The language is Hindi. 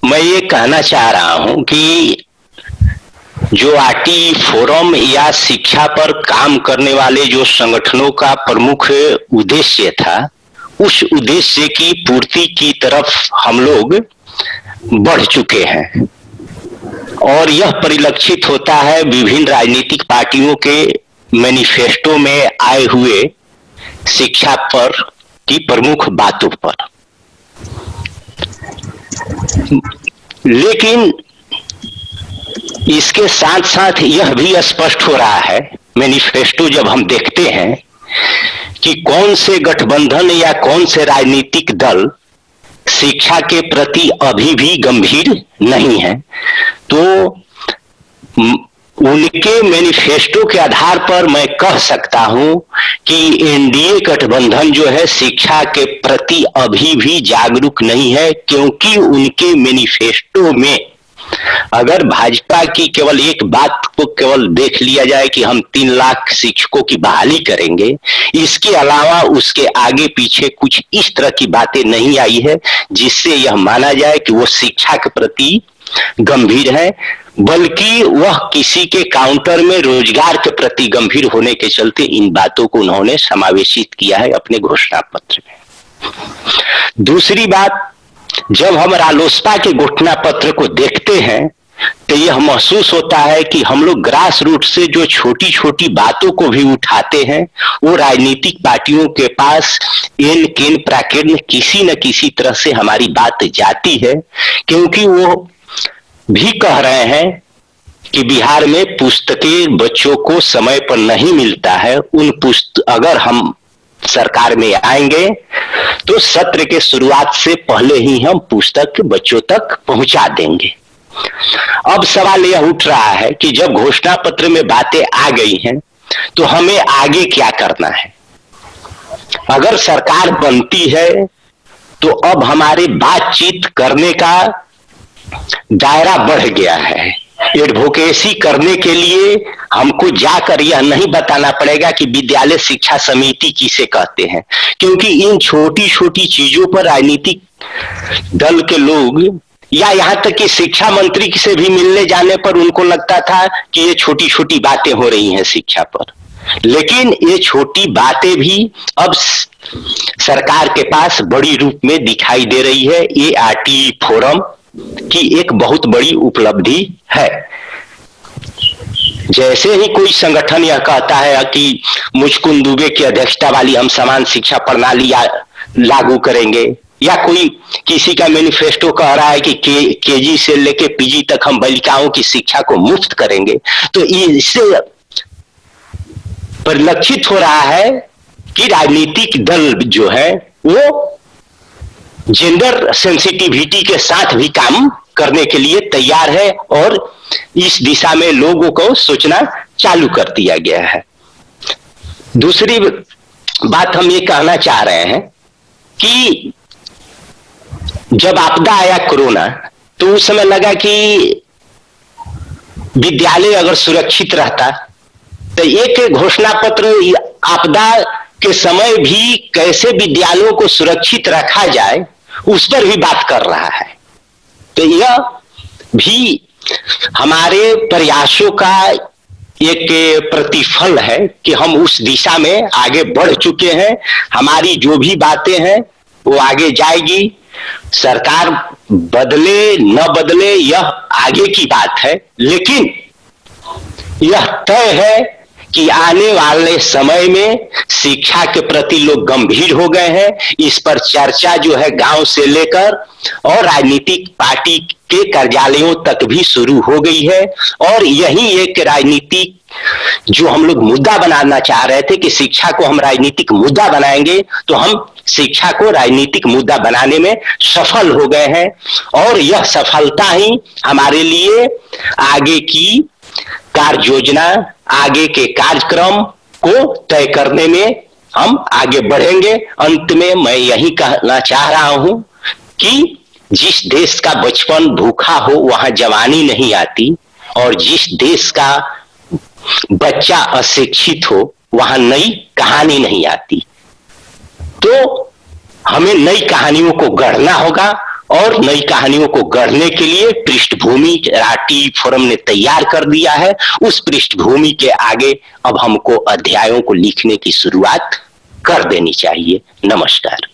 मैं ये कहना चाह रहा हूं कि जो आरटी फोरम या शिक्षा पर काम करने वाले जो संगठनों का प्रमुख उद्देश्य था, उस उद्देश्य की पूर्ति की तरफ हम लोग बढ़ चुके हैं और यह परिलक्षित होता है विभिन्न राजनीतिक पार्टियों के मैनिफेस्टो में आए हुए शिक्षा पर की प्रमुख बातों पर। लेकिन इसके साथ साथ यह भी स्पष्ट हो रहा है मैनिफेस्टो जब हम देखते हैं कि कौन से गठबंधन या कौन से राजनीतिक दल शिक्षा के प्रति अभी भी गंभीर नहीं है, तो उनके मैनिफेस्टो के आधार पर मैं कह सकता हूं कि एनडीए गठबंधन जो है शिक्षा के प्रति अभी भी जागरूक नहीं है, क्योंकि उनके मैनिफेस्टो में अगर भाजपा की केवल एक बात को केवल देख लिया जाए कि हम 3 लाख शिक्षकों की बहाली करेंगे, इसके अलावा उसके आगे पीछे कुछ इस तरह की बातें नहीं आई है जिससे यह माना जाए कि वो शिक्षा के प्रति गंभीर है, बल्कि वह किसी के काउंटर में रोजगार के प्रति गंभीर होने के चलते इन बातों को उन्होंने समावेशित किया है अपने घोषणा पत्र में। दूसरी बात, जब हम रालोसपा के घोषणा पत्र को देखते हैं तो यह महसूस होता है कि हम लोग ग्रास रूट से जो छोटी छोटी बातों को भी उठाते हैं वो राजनीतिक पार्टियों के पास एन केन प्राकीर्ण किसी न किसी तरह से हमारी बात जाती है, क्योंकि वो भी कह रहे हैं कि बिहार में पुस्तकें बच्चों को समय पर नहीं मिलता है। उन अगर हम सरकार में आएंगे तो सत्र के शुरुआत से पहले ही हम पुस्तक बच्चों तक पहुंचा देंगे। अब सवाल यह उठ रहा है कि जब घोषणा पत्र में बातें आ गई हैं तो हमें आगे क्या करना है। अगर सरकार बनती है तो अब हमारे बातचीत करने का दायरा बढ़ गया है। एडवोकेसी करने के लिए हमको जाकर यह नहीं बताना पड़ेगा कि विद्यालय शिक्षा समिति किसे कहते हैं, क्योंकि इन छोटी छोटी चीजों पर राजनीतिक दल के लोग या यहाँ तक कि शिक्षा मंत्री से भी मिलने जाने पर उनको लगता था कि ये छोटी छोटी बातें हो रही हैं शिक्षा पर, लेकिन ये छोटी बातें भी अब सरकार के पास बड़ी रूप में दिखाई दे रही है। ये आरटी फोरम की एक बहुत बड़ी उपलब्धि है। जैसे ही कोई संगठन यह कहता है कि मुचकुंद दुबे की अध्यक्षता वाली हम समान शिक्षा प्रणाली लागू करेंगे, या कोई किसी का मैनिफेस्टो कह रहा है कि केजी से लेके पीजी तक हम बालिकाओं की शिक्षा को मुफ्त करेंगे, तो इससे परिलक्षित हो रहा है कि राजनीतिक दल जो है वो जेंडर सेंसिटिविटी के साथ भी काम करने के लिए तैयार है और इस दिशा में लोगों को सोचना चालू कर दिया गया है। दूसरी बात हम ये कहना चाह रहे हैं कि जब आपदा आया कोरोना, तो उस समय लगा कि विद्यालय अगर सुरक्षित रहता तो एक घोषणा पत्र आपदा के समय भी कैसे विद्यालयों को सुरक्षित रखा जाए उस पर भी बात कर रहा है। तो यह भी हमारे प्रयासों का एक प्रतिफल है कि हम उस दिशा में आगे बढ़ चुके हैं। हमारी जो भी बातें हैं वो आगे जाएगी। सरकार बदले न बदले यह आगे की बात है, लेकिन यह तय है कि आने वाले समय में शिक्षा के प्रति लोग गंभीर हो गए हैं। इस पर चर्चा जो है गांव से लेकर और राजनीतिक पार्टी के कार्यालयों तक भी शुरू हो गई है, और यही एक राजनीतिक जो हम लोग मुद्दा बनाना चाह रहे थे कि शिक्षा को हम राजनीतिक मुद्दा बनाएंगे, तो हम शिक्षा को राजनीतिक मुद्दा बनाने में सफल हो गए हैं। और यह सफलता ही हमारे लिए आगे की कार्य योजना, आगे के कार्यक्रम को तय करने में हम आगे बढ़ेंगे। अंत में मैं यही कहना चाह रहा हूं कि जिस देश का बचपन भूखा हो वहां जवानी नहीं आती, और जिस देश का बच्चा अशिक्षित हो वहां नई कहानी नहीं आती। तो हमें नई कहानियों को गढ़ना होगा और नई कहानियों को गढ़ने के लिए पृष्ठभूमि राठी फोरम ने तैयार कर दिया है। उस पृष्ठभूमि के आगे अब हमको अध्यायों को लिखने की शुरुआत कर देनी चाहिए। नमस्कार।